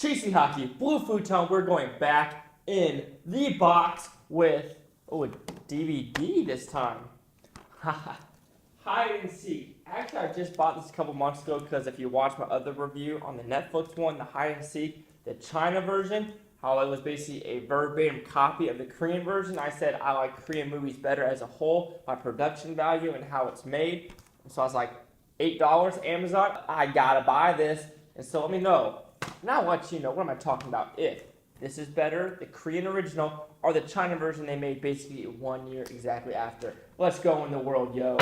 Cheesy Hockey, Blue Futon, we're going back in the box with, a DVD this time. Hide and Seek. Actually, I just bought this a couple months ago because if you watch my other review on the Netflix one, the Hide and Seek, the China version, how it was basically a verbatim copy of the Korean version. I said I like Korean movies better as a whole by production value and how it's made. So I was like, $8 Amazon, I gotta buy this. And so let me know. Now I'll let you know, what am I talking about? If this is better, the Korean original, or the China version they made basically 1 year exactly after. Let's go in the world, yo.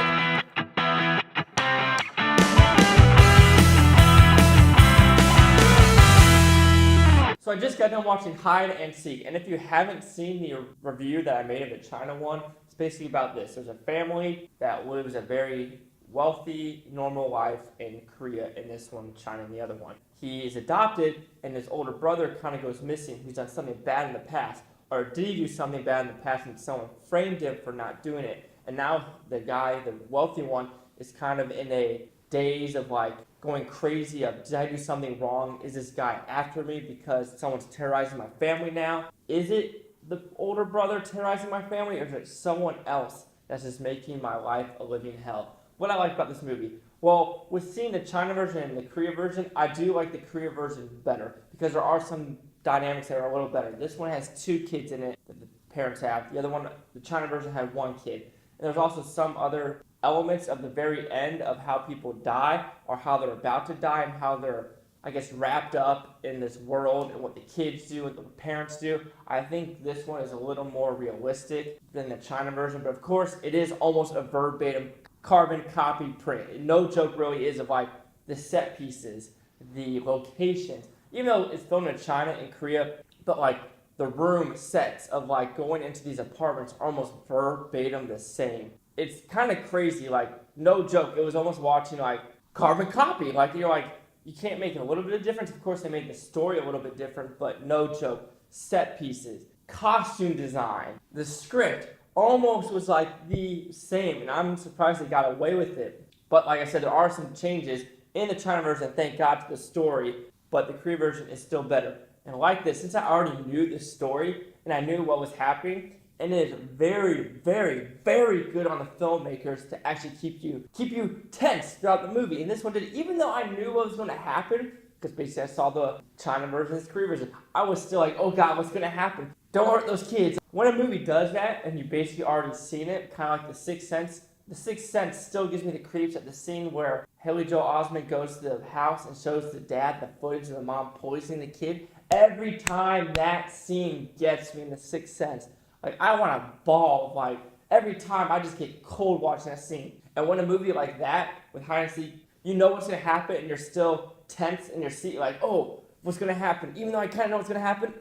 So I just got done watching Hide and Seek, and if you haven't seen the review that I made of the China one, it's basically about this. There's a family that lives a very wealthy, normal life in Korea, in this one, China in the other one. He is adopted, and his older brother kind of goes missing. He's done something bad in the past, or did he do something bad in the past and someone framed him for not doing it? And now the guy, the wealthy one, is kind of in a daze of like going crazy of, did I do something wrong? Is this guy after me because someone's terrorizing my family now? Is it the older brother terrorizing my family, or is it someone else that's just making my life a living hell? What I like about this movie? Well, with seeing the China version and the Korea version, I do like the Korea version better because there are some dynamics that are a little better. This one has 2 kids in it that the parents have. The other one, the China version, had 1 kid. And there's also some other elements of the very end of how people die or how they're about to die and how they're, I guess, wrapped up in this world and what the kids do and what the parents do. I think this one is a little more realistic than the China version, but of course it is almost a verbatim carbon copy print. No joke really is of like the set pieces, the locations, even though it's filmed in China and Korea, but like the room sets of like going into these apartments are almost verbatim the same. It's kind of crazy, like no joke. It was almost watching like carbon copy. Like you're like, you can't make a little bit of difference. Of course they made the story a little bit different, but no joke. Set pieces, costume design, the script, almost was like the same, and I'm surprised they got away with it. But like I said, there are some changes in the China version, thank God, to the story, but the Korean version is still better. And like this, since I already knew the story and I knew what was happening, and it is very, very, very good on the filmmakers to actually keep you tense throughout the movie. And this one did, even though I knew what was going to happen, because basically I saw the China version and the Korean version, I was still like, oh God, what's going to happen? Don't hurt those kids. When a movie does that, and you basically already seen it, kind of like The Sixth Sense, The Sixth Sense still gives me the creeps at the scene where Haley Joel Osment goes to the house and shows the dad the footage of the mom poisoning the kid. Every time that scene gets me in The Sixth Sense, like I want to bawl. Like every time I just get cold watching that scene. And when a movie like that, with Hide and Seek, you know what's going to happen and you're still tense in your seat, like, oh, what's going to happen? Even though I kind of know what's going to happen,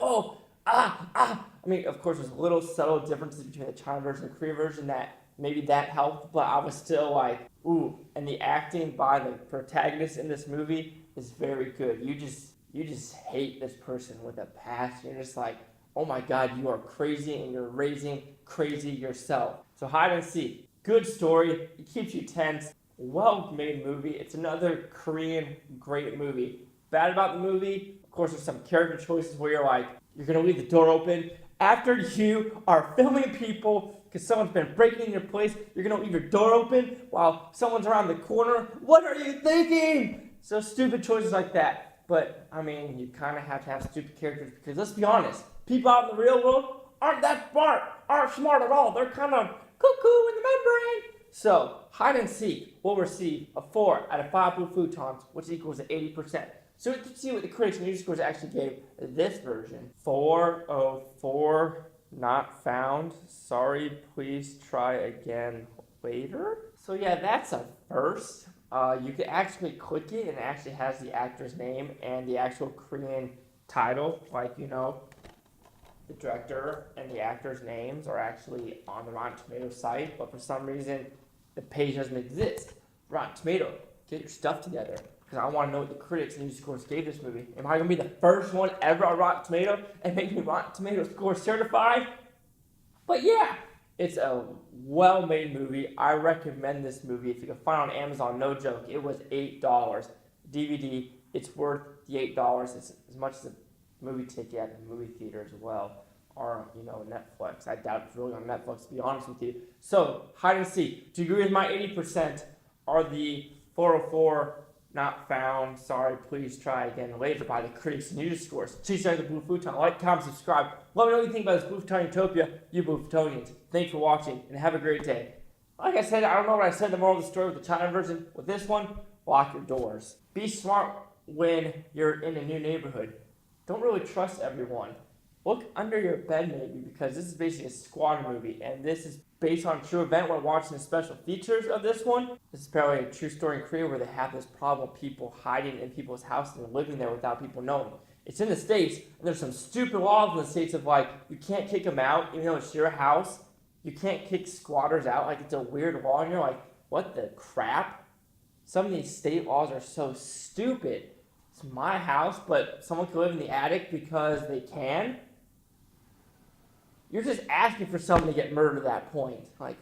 I mean, of course, there's little subtle differences between the China version and the Korean version that maybe that helped, but I was still like, ooh. And the acting by the protagonist in this movie is very good. You just hate this person with a passion. You're just like, oh my God, you are crazy and you're raising crazy yourself. So Hide and Seek, good story. It keeps you tense. Well-made movie. It's another Korean great movie. Bad about the movie, of course, there's some character choices where you're like, you're going to leave the door open. After you are filming people because someone's been breaking in your place, you're going to leave your door open while someone's around the corner. What are you thinking? So stupid choices like that. But, I mean, you kind of have to have stupid characters because, let's be honest, people out in the real world aren't that smart, aren't smart at all. They're kind of cuckoo in the membrane. So, Hide and Seek will receive a 4 out of 5 blue futons, which equals 80%. So we can see what the critics and user scores actually gave this version. 404, not found. Sorry, please try again later. So yeah, that's a first. You can actually click it and it actually has the actor's name and the actual Korean title. Like, you know, the director and the actor's names are actually on the Rotten Tomatoes site, but for some reason, the page doesn't exist. Rotten Tomato, get your stuff together. Because I want to know what the critics and user scores gave this movie. Am I going to be the first one ever on Rotten Tomato and make me Rotten Tomato score certified? But yeah, it's a well-made movie. I recommend this movie. If you can find it on Amazon, no joke, it was $8. DVD, it's worth the $8. It's as much as movie ticket at the movie theater as well, or Netflix. I doubt it's really on Netflix, to be honest with you. So hide and seek. Do you agree with my 80%? Are the 404 not found? Sorry, please try again later by the critics and user scores. Please share the Blue Futon. Like, comment, subscribe. Let me know what you think about this Blue Futon utopia. You Blue Futonians. Thanks for watching and have a great day. Like I said, I don't know what I said the moral of the story with the China version. With this one, lock your doors. Be smart when you're in a new neighborhood. Don't really trust everyone. Look under your bed maybe, because this is basically a squatter movie, and this is based on a true event. We're watching the special features of this one. This is apparently a true story in Korea where they have this problem of people hiding in people's houses and living there without people knowing. It's in the States, and there's some stupid laws in the States of like, you can't kick them out even though it's your house. You can't kick squatters out. Like, it's a weird law, and you're like, what the crap? Some of these state laws are so stupid. It's my house, but someone can live in the attic because they can. You're just asking for someone to get murdered at that point. Like,